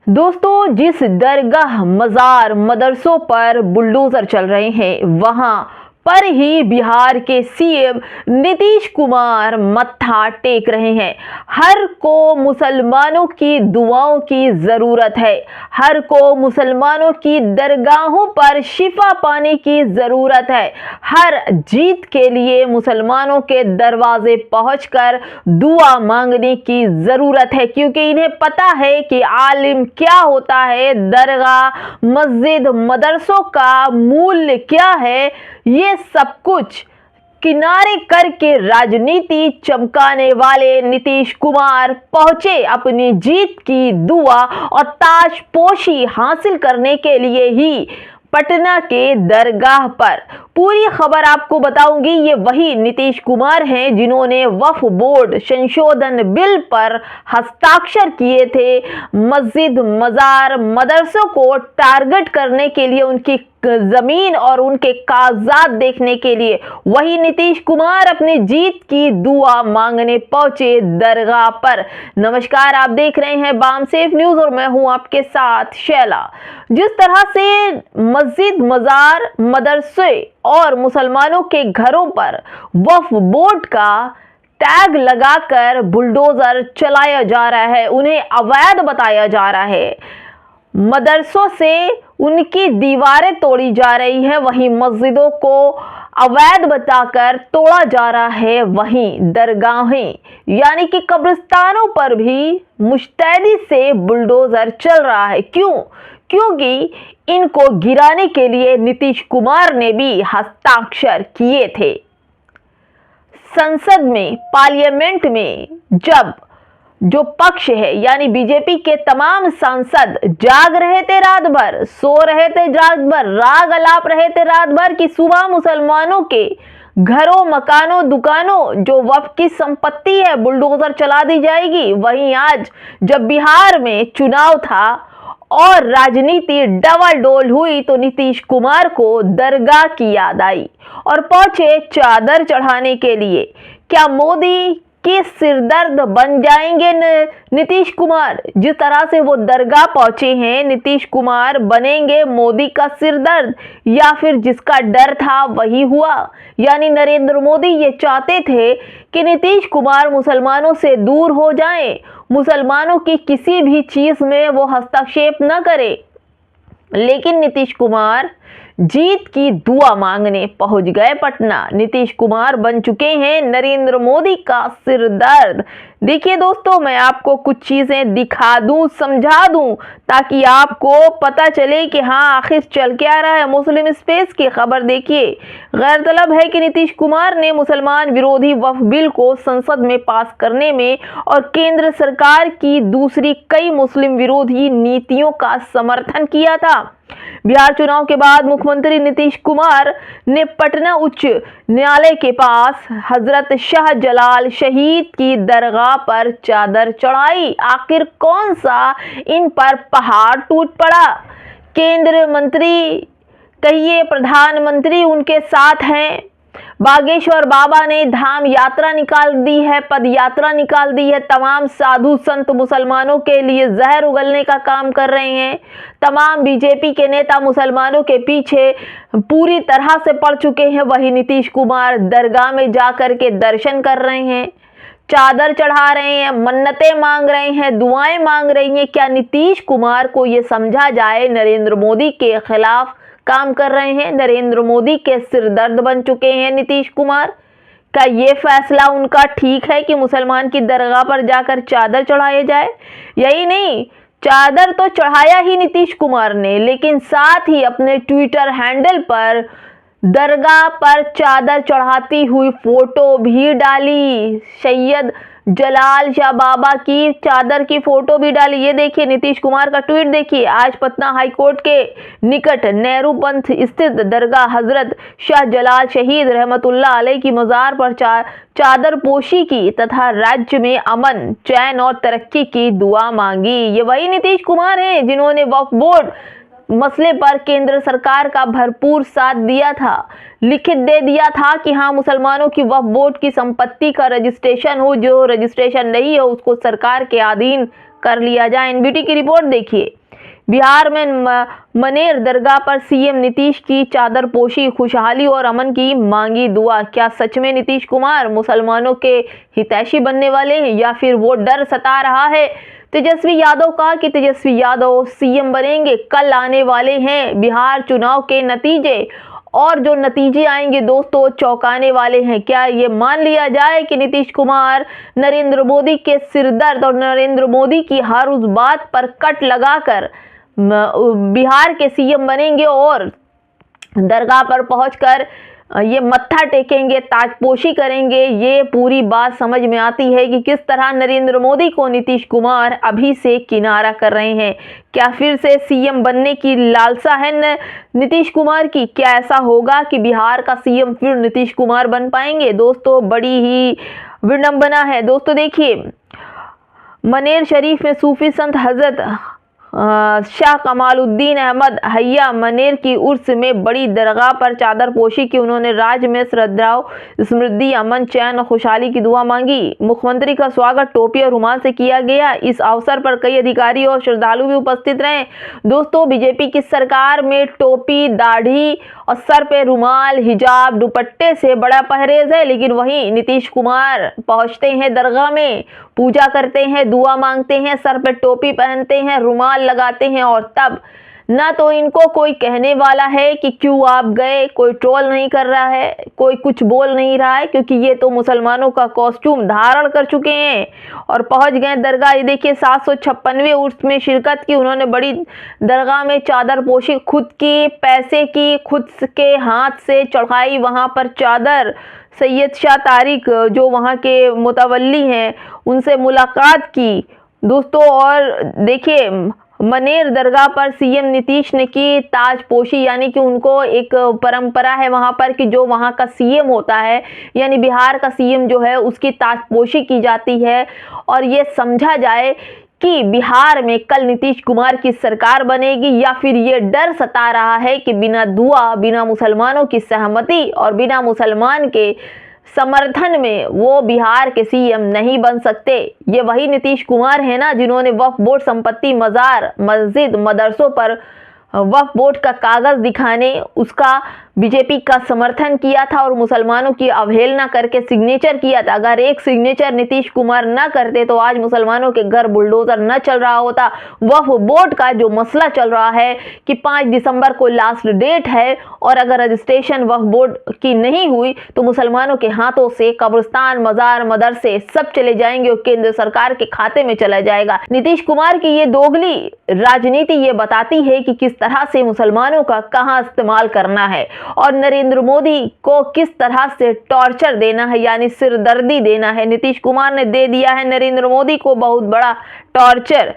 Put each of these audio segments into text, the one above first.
दोस्तों, जिस दरगाह, मज़ार, मदरसों पर बुलडोज़र चल रहे हैं, वहां पर ही बिहार के सीएम नीतीश कुमार मत्था टेक रहे हैं। हर को मुसलमानों की दुआओं की ज़रूरत है। हर को मुसलमानों की दरगाहों पर शिफा पाने की ज़रूरत है। हर जीत के लिए मुसलमानों के दरवाजे पहुंचकर दुआ मांगने की ज़रूरत है, क्योंकि इन्हें पता है कि आलिम क्या होता है, दरगाह, मस्जिद, मदरसों का मूल्य क्या है। ये सब कुछ किनारे करके राजनीति चमकाने वाले नीतीश कुमार पहुंचे अपनी जीत की दुआ और ताजपोशी हासिल करने के लिए ही पटना के दरगाह पर। पूरी खबर आपको बताऊंगी। ये वही नीतीश कुमार हैं जिन्होंने वक्फ बोर्ड संशोधन बिल पर हस्ताक्षर किए थे। मस्जिद, मज़ार, मदरसों को टारगेट करने के लिए, उनकी जमीन और उनके कागजात देखने के लिए वही नीतीश कुमार अपनी जीत की दुआ मांगने पहुंचे दरगाह पर। नमस्कार, आप देख रहे हैं बाम सेफ न्यूज और मैं हूं आपके साथ शैला। जिस तरह से मस्जिद, मज़ार, मदरसे और मुसलमानों के घरों पर वक्फ बोर्ड का टैग लगाकर बुलडोजर चलाया जा रहा है, उन्हें अवैध बताया जा रहा है, मदरसों से उनकी दीवारें तोड़ी जा रही है, वहीं मस्जिदों को अवैध बताकर तोड़ा जा रहा है, वहीं दरगाहें यानी कि कब्रिस्तानों पर भी मुस्तैदी से बुलडोजर चल रहा है। क्योंकि इनको गिराने के लिए नीतीश कुमार ने भी हस्ताक्षर किए थे। संसद में, पार्लियामेंट में जब जो पक्ष है यानी बीजेपी के तमाम सांसद जाग रहे थे रात भर, सो रहे थे रात भर, राग अलाप रहे थे रात भर कि सुबह मुसलमानों के घरों, मकानों, दुकानों, जो वक्फ की संपत्ति है, बुलडोजर चला दी जाएगी। वहीं आज जब बिहार में चुनाव था और राजनीति डवाडोल हुई तो नीतीश कुमार को दरगाह की याद आई और पहुंचे चादर चढ़ाने के लिए। क्या मोदी के सिरदर्द बन जाएंगे नीतीश कुमार? जिस तरह से वो दरगाह पहुंचे हैं, नीतीश कुमार बनेंगे मोदी का सिरदर्द, या फिर जिसका डर था वही हुआ? यानी नरेंद्र मोदी ये चाहते थे कि नीतीश कुमार मुसलमानों से दूर हो जाएं, मुसलमानों की किसी भी चीज में वो हस्तक्षेप न करे, लेकिन नीतीश कुमार जीत की दुआ मांगने पहुंच गए पटना। नीतीश कुमार बन चुके हैं नरेंद्र मोदी का सिरदर्द। देखिए दोस्तों, मैं आपको कुछ चीजें दिखा दूं, समझा दूं, ताकि आपको पता चले कि हाँ आखिर चल क्या रहा है मुस्लिम स्पेस की खबर। देखिए, गौरतलब है कि नीतीश कुमार ने मुसलमान विरोधी वक्फ बिल को संसद में पास करने में और केंद्र सरकार की दूसरी कई मुस्लिम विरोधी नीतियों का समर्थन किया था। बिहार चुनाव के बाद मुख्यमंत्री नीतीश कुमार ने पटना उच्च न्यायालय के पास हजरत शाहजलाल शहीद की दरगाह पर चादर चढ़ाई। आखिर कौन सा इन पर पहाड़ टूट पड़ा? केंद्र मंत्री कहिए, प्रधानमंत्री उनके साथ हैं। बागेश्वर बाबा ने धाम यात्रा निकाल दी है, पद यात्रा निकाल दी है। तमाम साधु संत मुसलमानों के लिए जहर उगलने का काम कर रहे हैं। तमाम बीजेपी के नेता मुसलमानों के पीछे पूरी तरह से पड़ चुके हैं। वही नीतीश कुमार दरगाह में जाकर के दर्शन कर रहे हैं, चादर चढ़ा रहे हैं, मन्नतें मांग रहे हैं, दुआएं मांग रही हैं। क्या नीतीश कुमार को ये समझा जाए नरेंद्र मोदी के खिलाफ काम कर रहे हैं, नरेंद्र मोदी के सिरदर्द बन चुके हैं नीतीश कुमार? क्या ये फैसला उनका ठीक है कि मुसलमान की दरगाह पर जाकर चादर चढ़ाया जाए? यही नहीं, चादर तो चढ़ाया ही नीतीश कुमार ने, लेकिन साथ ही अपने ट्विटर हैंडल पर दरगाह पर चादर चढ़ाती हुई फोटो भी डाली। सैयद जलाल शाह बाबा की चादर की फोटो भी डाली। ये देखिए नीतीश कुमार का ट्वीट देखिए। आज पटना हाईकोर्ट के निकट नेहरू पंथ स्थित दरगाह हजरत शाह जलाल शहीद रहमतुल्लाह अलैह की मज़ार पर चादर पोशी की तथा राज्य में अमन, चैन और तरक्की की दुआ मांगी। ये वही नीतीश कुमार हैं जिन्होंने वक्फ बोर्ड मसले पर केंद्र सरकार का भरपूर साथ दिया था, लिखित दे दिया था कि हाँ मुसलमानों की वक्फ बोर्ड की संपत्ति का रजिस्ट्रेशन हो, जो रजिस्ट्रेशन नहीं हो उसको सरकार के अधीन कर लिया जाए। एनबीटी की रिपोर्ट देखिए, बिहार में मनेर दरगाह पर सीएम नीतीश की चादर पोशी, खुशहाली और अमन की मांगी दुआ। क्या सच में नीतीश कुमार मुसलमानों के हितैषी बनने वाले हैं या फिर वो डर सता रहा है? तेजस्वी यादव का कि तेजस्वी यादव सीएम बनेंगे। कल आने वाले हैं बिहार चुनाव के नतीजे, और जो नतीजे आएंगे दोस्तों चौंकाने वाले हैं। क्या ये मान लिया जाए कि नीतीश कुमार नरेंद्र मोदी के सिरदर्द और नरेंद्र मोदी की हर उस बात पर कट लगाकर बिहार के सीएम बनेंगे और दरगाह पर पहुंचकर ये मत्था टेकेंगे, ताजपोशी करेंगे? ये पूरी बात समझ में आती है कि किस तरह नरेंद्र मोदी को नीतीश कुमार अभी से किनारा कर रहे हैं। क्या फिर से सीएम बनने की लालसा है नीतीश कुमार की? क्या ऐसा होगा कि बिहार का सीएम फिर नीतीश कुमार बन पाएंगे? दोस्तों बड़ी ही विडंबना है। दोस्तों देखिए, मनेर शरीफ में सूफी संत हजरत शाह कमालुद्दीन अहमद हैया मनेर की उर्स में बड़ी दरगाह पर चादर पोशी की। उन्होंने राज्य में श्रद्धाओं, समृद्धि, अमन, चैन और खुशहाली की दुआ मांगी। मुख्यमंत्री का स्वागत टोपी और रुमाल से किया गया। इस अवसर पर कई अधिकारी और श्रद्धालु भी उपस्थित रहे। दोस्तों बीजेपी की सरकार में टोपी, दाढ़ी और सर पे रुमाल, हिजाब, दुपट्टे से बड़ा परहेज है, लेकिन वहीं नीतीश कुमार पहुंचते हैं दरगाह में, पूजा करते हैं, दुआ मांगते हैं, सर पे टोपी पहनते हैं, रुमाल लगाते हैं, और तब ना तो इनको कोई कहने वाला है कि क्यों आप गए, कोई ट्रोल नहीं कर रहा है, कोई कुछ बोल नहीं रहा है, क्योंकि ये तो मुसलमानों का कॉस्ट्यूम धारण कर चुके हैं और पहुंच गए दरगाह। ये देखिए 756वें उर्स में शिरकत की। उन्होंने बड़ी दरगाह में चादर पोशी, खुद की पैसे की, खुद के हाथ से चढ़ाई वहां पर चादर। सैयद शाह तारिक जो वहाँ के मुतवल्ली हैं उनसे मुलाकात की दोस्तों। और देखिए मनेर दरगाह पर सीएम नीतीश ने की ताजपोशी, यानी कि उनको एक परंपरा है वहाँ पर कि जो वहाँ का सीएम होता है यानी बिहार का सीएम जो है उसकी ताजपोशी की जाती है। और ये समझा जाए कि बिहार में कल नीतीश कुमार की सरकार बनेगी, या फिर ये डर सता रहा है कि बिना दुआ, बिना मुसलमानों की सहमति और बिना मुसलमान के समर्थन में वो बिहार के सीएम नहीं बन सकते। ये वही नीतीश कुमार है ना जिन्होंने वक्फ बोर्ड संपत्ति, मजार, मस्जिद, मदरसों पर वक्फ बोर्ड का कागज दिखाने उसका बीजेपी का समर्थन किया था और मुसलमानों की अवहेलना करके सिग्नेचर किया था। अगर एक सिग्नेचर नीतीश कुमार न करते तो आज मुसलमानों के घर बुलडोजर न चल रहा होता। वक्फ बोर्ड का जो मसला चल रहा है कि 5 दिसंबर को लास्ट डेट है और अगर रजिस्ट्रेशन वक्फ बोर्ड की नहीं हुई तो मुसलमानों के हाथों से कब्रिस्तान, मजार, मदरसे सब चले जाएंगे और केंद्र सरकार के खाते में चला जाएगा। नीतीश कुमार की ये दोगली राजनीति ये बताती है कि किस तरह से मुसलमानों का कहां इस्तेमाल करना है और नरेंद्र मोदी को किस तरह से टॉर्चर देना है, यानी सिरदर्दी देना है। नीतीश कुमार ने दे दिया है नरेंद्र मोदी को बहुत बड़ा टॉर्चर।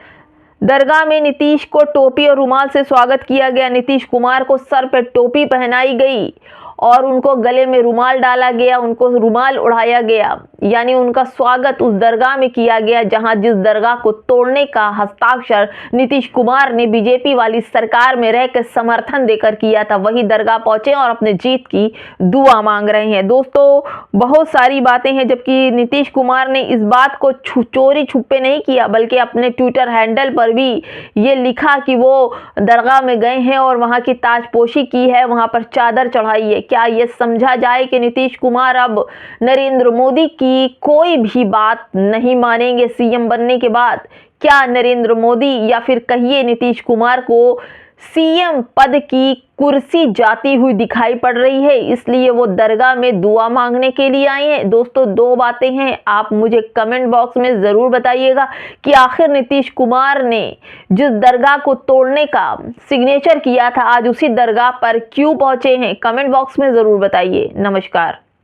दरगाह में नीतीश को टोपी और रुमाल से स्वागत किया गया। नीतीश कुमार को सर पर टोपी पहनाई गई और उनको गले में रुमाल डाला गया, उनको रुमाल उड़ाया गया, यानी उनका स्वागत उस दरगाह में किया गया जहां जिस दरगाह को तोड़ने का हस्ताक्षर नीतीश कुमार ने बीजेपी वाली सरकार में रहकर समर्थन देकर किया था, वही दरगाह पहुंचे और अपने जीत की दुआ मांग रहे हैं। दोस्तों बहुत सारी बातें हैं, जबकि नीतीश कुमार ने इस बात को चोरी छुपे नहीं किया बल्कि अपने ट्विटर हैंडल पर भी ये लिखा कि वो दरगाह में गए हैं और वहां की ताजपोशी की है, वहां पर चादर चढ़ाई है। क्या ये समझा जाए कि नीतीश कुमार अब नरेंद्र मोदी की कोई भी बात नहीं मानेंगे सीएम बनने के बाद? क्या नरेंद्र मोदी या फिर कहिए नीतीश कुमार को सीएम पद की कुर्सी जाती हुई दिखाई पड़ रही है, इसलिए वो दरगाह में दुआ मांगने के लिए आए हैं? दोस्तों दो बातें हैं, आप मुझे कमेंट बॉक्स में जरूर बताइएगा कि आखिर नीतीश कुमार ने जिस दरगाह को तोड़ने का सिग्नेचर किया था आज उसी दरगाह पर क्यों पहुंचे हैं? कमेंट बॉक्स में जरूर बताइए। नमस्कार।